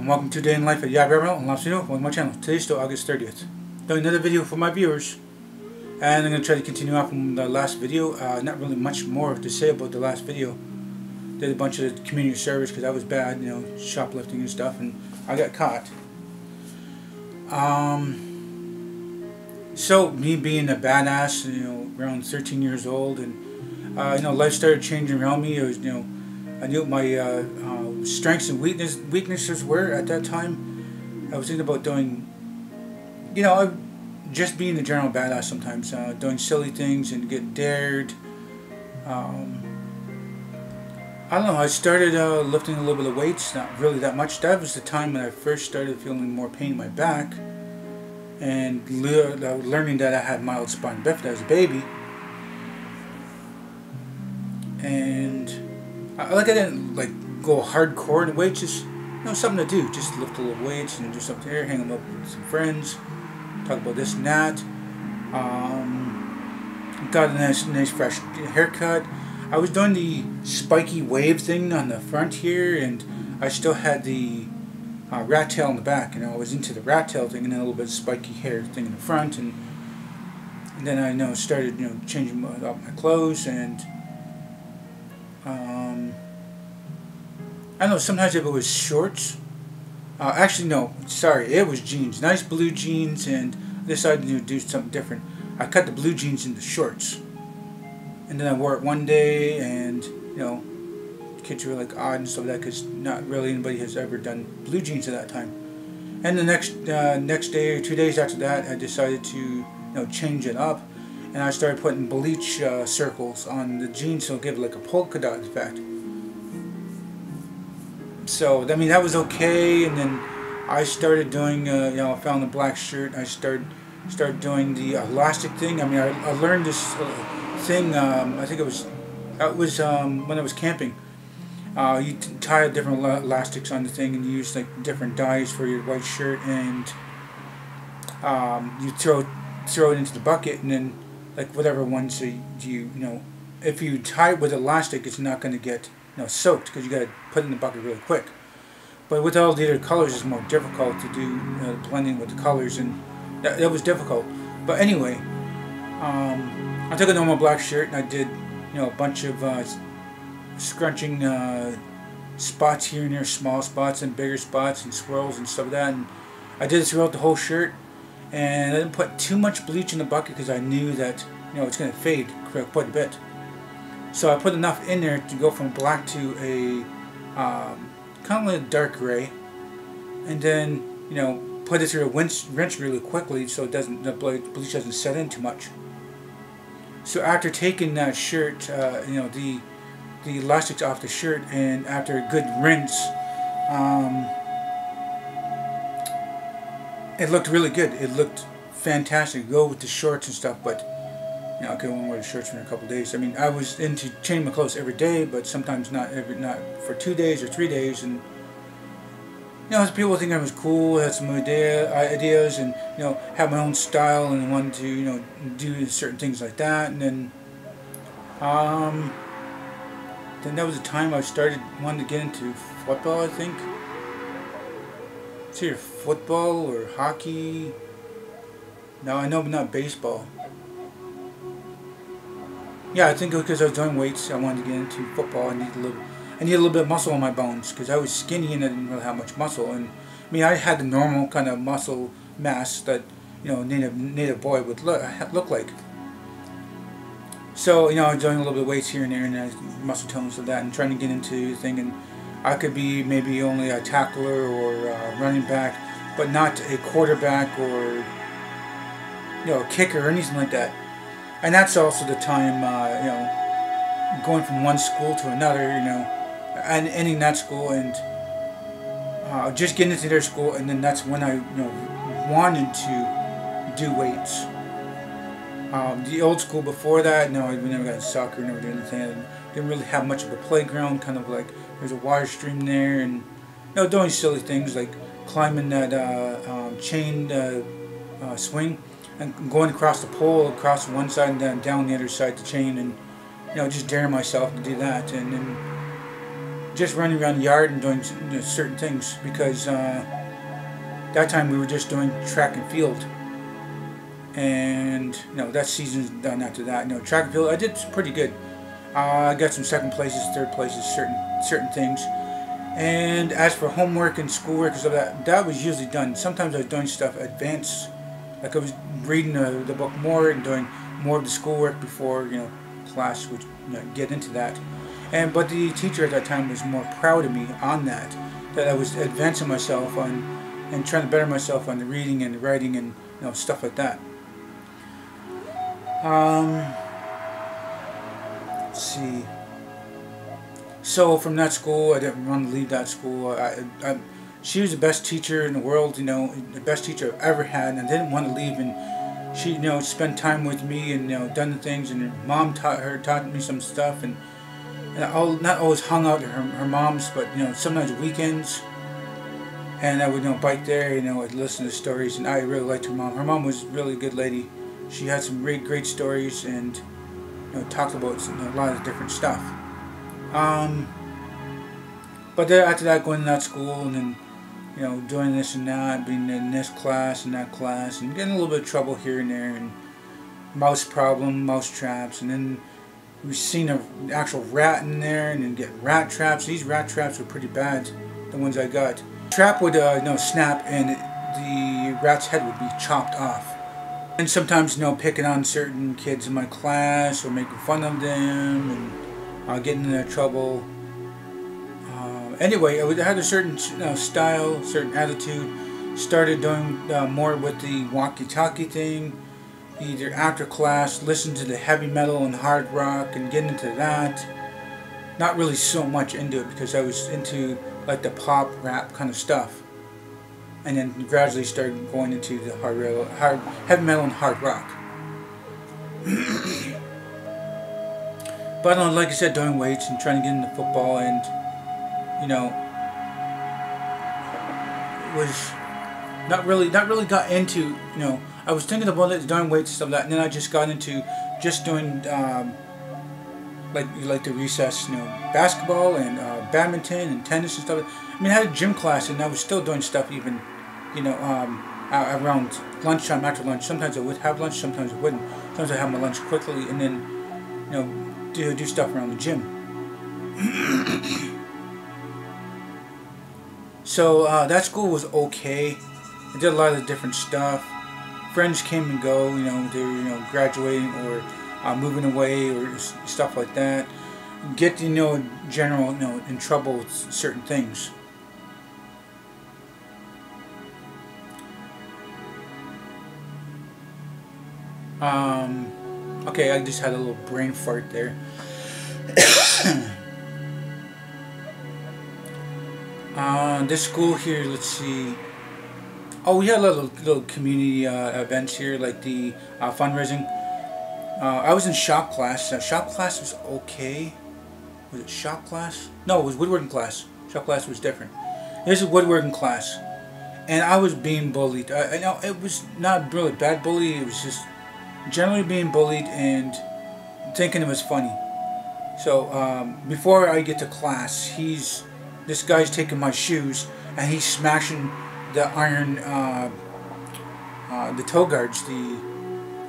and welcome to Day in Life at Aboriginal and LostPhoenixWolf. Welcome to my channel. Today's still August 30th. Doing another video for my viewers, and I'm going to try to continue off from the last video. Not really much more to say about the last video. Did a bunch of community service because I was bad, you know, shoplifting and stuff, and I got caught. So me being a badass, you know, around 13 years old, and you know, life started changing around me. I was, you know, I knew what my strengths and weaknesses were at that time. I was thinking about doing, you know, just being a general badass sometimes, doing silly things and get dared. I don't know, I started lifting a little bit of weights, not really that much. That was the time when I first started feeling more pain in my back and learning that I had mild spina bifida as a baby. And I didn't like go hardcore in weights, just, you know, something to do. Just lift a little weights and do something here, hang them up with some friends, talk about this and that. Got a nice fresh haircut. I was doing the spiky wave thing on the front here, and I still had the rat tail in the back. You know, I was into the rat tail thing and then a little bit of spiky hair thing in the front, and then I, you know, started, you know, changing up my clothes, and I don't know, sometimes if it was shorts, actually no, sorry, it was jeans, nice blue jeans, and I decided to do something different. I cut the blue jeans into shorts, and then I wore it one day, and, you know, kids were like odd and stuff like that, because not really anybody has ever done blue jeans at that time. And the next day or 2 days after that, I decided to, you know, change it up, and I started putting bleach circles on the jeans so it'll give it like a polka dot effect. So, I mean, that was okay, and then I started doing, you know, I found a black shirt. I started doing the elastic thing. I mean, I learned this thing, I think it was when I was camping. You tie different elastics on the thing, and you use like different dyes for your white shirt, and you throw it into the bucket, and then like whatever ones you know, if you tie it with elastic, it's not going to get, you know, soaked, because you got to put it in the bucket really quick. But with all the other colors, it's more difficult to do, blending with the colors, and that was difficult. But anyway, I took a normal black shirt and I did, you know, a bunch of scrunching spots here and there, small spots and bigger spots and swirls and stuff like that. And I did it throughout the whole shirt, and I didn't put too much bleach in the bucket because I knew that, you know, it's going to fade quite a bit. So I put enough in there to go from black to a kind of like a dark gray, and then, you know, put it through a rinse really quickly so it doesn't, the bleach doesn't set in too much. So after taking that shirt, you know, the elastics off the shirt, and after a good rinse, it looked really good. It looked fantastic. Go with the shorts and stuff, but, you know, I couldn't wear the shorts for a couple of days. I mean, I was into changing my clothes every day, but sometimes not for 2 days or 3 days, and, you know, people think I was cool, had some ideas, and, you know, had my own style, and wanted to, you know, do certain things like that. And then that was the time I started wanting to get into football, I think. It's either football or hockey. No, I know, but not baseball. Yeah, I think because I was doing weights, I wanted to get into football. I needed a little bit of muscle on my bones, because I was skinny and I didn't really have much muscle. And I mean, I had the normal kind of muscle mass that, you know, native boy would look like. So, you know, I was doing a little bit of weights here and there, and muscle tones of that, and trying to get into the thing. And I could be maybe only a tackler or a running back, but not a quarterback or, you know, a kicker or anything like that. And that's also the time, you know, going from one school to another, you know, and ending that school, and just getting into their school, and then that's when I, you know, wanted to do weights. The old school before that, no, we never got soccer, never did anything. I didn't really have much of a playground, kind of like there's a water stream there, and, you know, doing silly things like climbing that chain swing, and going across the pole, across one side and then down the other side of the chain, and, you know, just daring myself to do that. And then just running around the yard and doing certain things, because that time we were just doing track and field. And that season's done after that. Track and field, I did pretty good. I got some second places, third places, certain things. And as for homework and schoolwork and stuff, that was usually done. Sometimes I was doing stuff advanced, like I was reading the book more and doing more of the schoolwork before class would get into that. But the teacher at that time was more proud of me on that I was advancing myself on and trying to better myself on the reading and the writing and stuff like that. Let's see. So from that school, I didn't want to leave that school. She was the best teacher in the world, the best teacher I've ever had, and I didn't want to leave. And she, spent time with me and done the things. And her mom taught me some stuff, and I not always hung out at her mom's, but sometimes weekends. And I would bike there, I'd listen to stories, and I really liked her mom. Her mom was really a good lady. She had some great stories, and talked about a lot of different stuff. But then after that, going to that school, and then doing this and that, being in this class and that class, and getting a little bit of trouble here and there, and mouse traps, and then we've seen an actual rat in there, and then get rat traps. These rat traps were pretty bad, the ones I got. Trap would snap, and the rat's head would be chopped off. And sometimes picking on certain kids in my class or making fun of them and getting in their trouble. Anyway, I had a certain style, certain attitude. Started doing more with the walkie-talkie thing. Either after class, listen to the heavy metal and hard rock and get into that. Not really so much into it because I was into like the pop rap kind of stuff. And then gradually started going into the heavy metal and hard rock. But like I said, doing weights and trying to get into football, and was not really got into I was thinking about it, doing weights and stuff like that, and then I just got into just doing like the recess basketball and badminton and tennis and stuff. I mean, I had a gym class, and I was still doing stuff even around lunchtime, after lunch. Sometimes I would have lunch, sometimes I wouldn't. Sometimes I have my lunch quickly, and then do stuff around the gym. So that school was okay. I did a lot of different stuff. Friends came and go. They were graduating or moving away or stuff like that. Get general in trouble with certain things. Okay, I just had a little brain fart there. This school here, let's see. Oh, we had a little community events here, like the fundraising. I was in shop class. Shop class was okay. Was it shop class? No, it was woodworking class. Shop class was different. This is woodworking class, and I was being bullied. I know it was not really bad bully. It was just generally being bullied and thinking it was funny. So before I get to class, this guy's taking my shoes and he's smashing the iron, the toe guards, the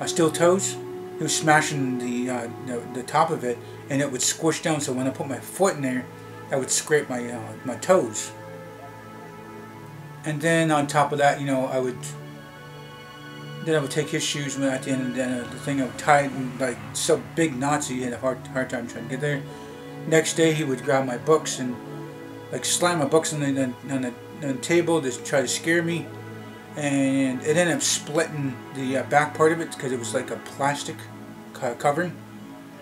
steel toes. He was smashing the top of it, and it would squish down. So when I put my foot in there, I would scrape my toes. And then on top of that, I would take his shoes, and at the end, and then the thing I would tie it in like so big knots. He had a hard time trying to get there. Next day, he would grab my books and like slam my books on the table to try to scare me, and it ended up splitting the back part of it because it was like a plastic covering,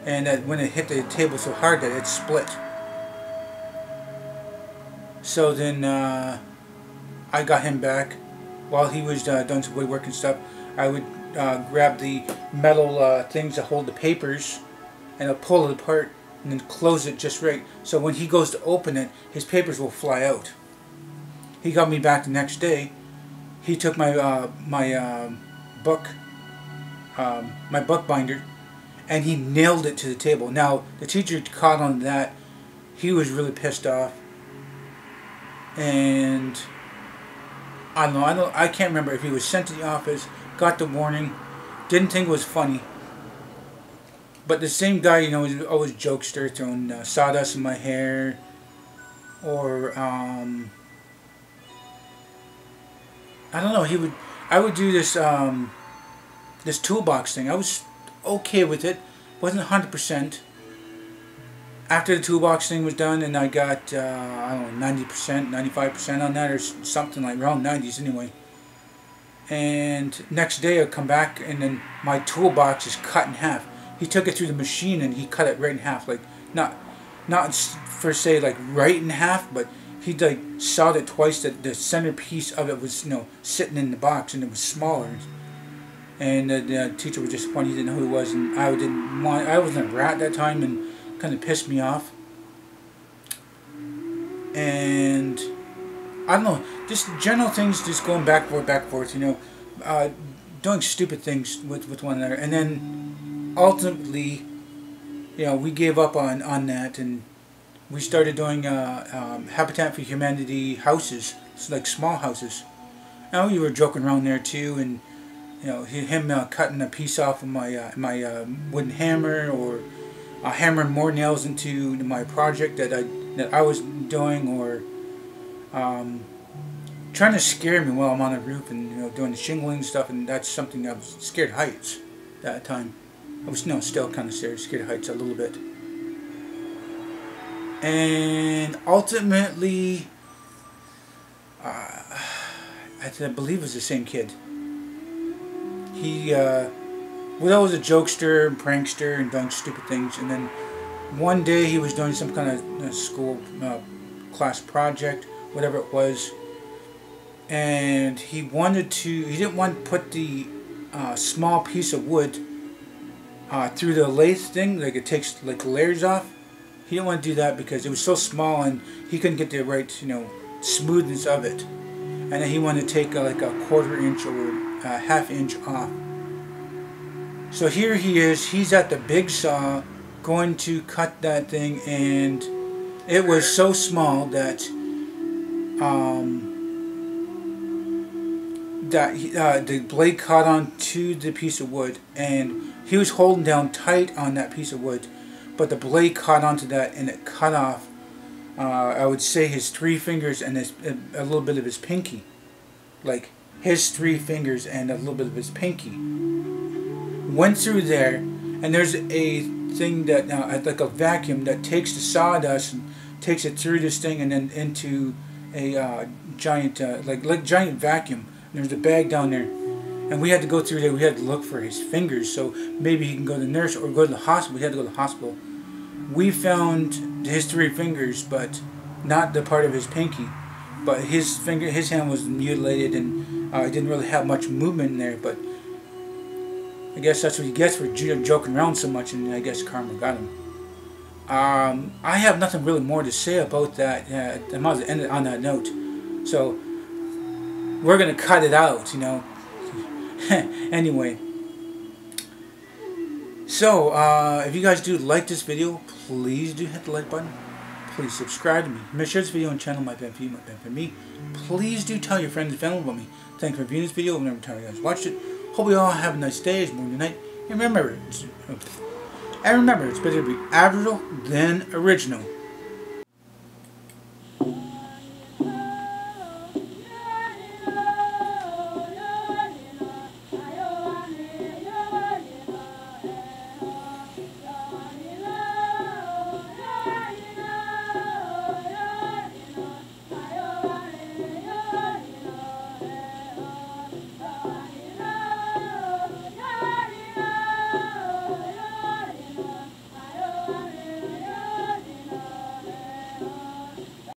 and when it hit the table so hard that it split. So then I got him back while he was doing some woodworking stuff. I would grab the metal things that hold the papers, and I'll pull it apart and then close it just right, so when he goes to open it, his papers will fly out. He got me back the next day. He took my book binder, and he nailed it to the table. Now the teacher caught on that. He was really pissed off. and I don't know. I can't remember if he was sent to the office, got the warning, didn't think it was funny. But the same guy, you know, was always jokester, throwing sawdust in my hair, or I don't know. I would do this this toolbox thing. I was okay with it, wasn't 100%. After the toolbox thing was done, and I got I don't know, 90%, 95% on that, or something like around 90s anyway. And next day I come back, and then my toolbox is cut in half. He took it through the machine and he cut it right in half, like not for say like right in half, but he like sawed it twice. That the center piece of it was, you know, sitting in the box, and it was smaller. And the teacher was just funny. He didn't know who it was, and I wasn't a rat that time, and kind of pissed me off. And I don't know, just general things, just going back and forth, you know, doing stupid things with one another. And then ultimately, you know, we gave up on that, and we started doing Habitat for Humanity houses. It's like small houses. And we were joking around there too, and you know, him cutting a piece off of my wooden hammer, or hammering more nails into my project that I was doing, or trying to scare me while I'm on the roof, and you know, doing the shingling stuff. And that's something I was scared of heights at that time. I was, you know, still kind of scared of heights a little bit. And ultimately, I believe it was the same kid. He was always a jokester and prankster and doing stupid things. And then one day he was doing some kind of school class project, whatever it was. And he didn't want to put the small piece of wood through the lathe thing, like it takes like layers off. He didn't want to do that because it was so small and he couldn't get the right, you know, smoothness of it. And then he wanted to take like a 1/4 inch or a 1/2 inch off. So here he is, he's at the big saw going to cut that thing, and it was so small that the blade caught onto the piece of wood, and he was holding down tight on that piece of wood, but the blade caught onto that and it cut off, I would say, his 3 fingers and a little bit of his pinky. Like his 3 fingers and a little bit of his pinky. Went through there, and there's a thing that, like a vacuum that takes the sawdust and takes it through this thing and then into a giant, like giant vacuum. And there's a bag down there. And we had to go through there. We had to look for his fingers, so maybe he can go to the nurse or go to the hospital. We had to go to the hospital. We found his 3 fingers, but not the part of his pinky. But his hand was mutilated, and it didn't really have much movement in there. But I guess that's what he gets for joking around so much, and I guess karma got him. I have nothing really more to say about that. I might as well end it on that note. So we're gonna cut it out, you know. Anyway, so if you guys do like this video, please do hit the like button. Please subscribe to me. Make sure this video and channel might benefit you, might benefit me. Please do tell your friends and family about me. Thanks for viewing this video. Whenever time you guys watched it. Hope you all have a nice day, morning, night. And remember, it's better to be Aboriginal than original.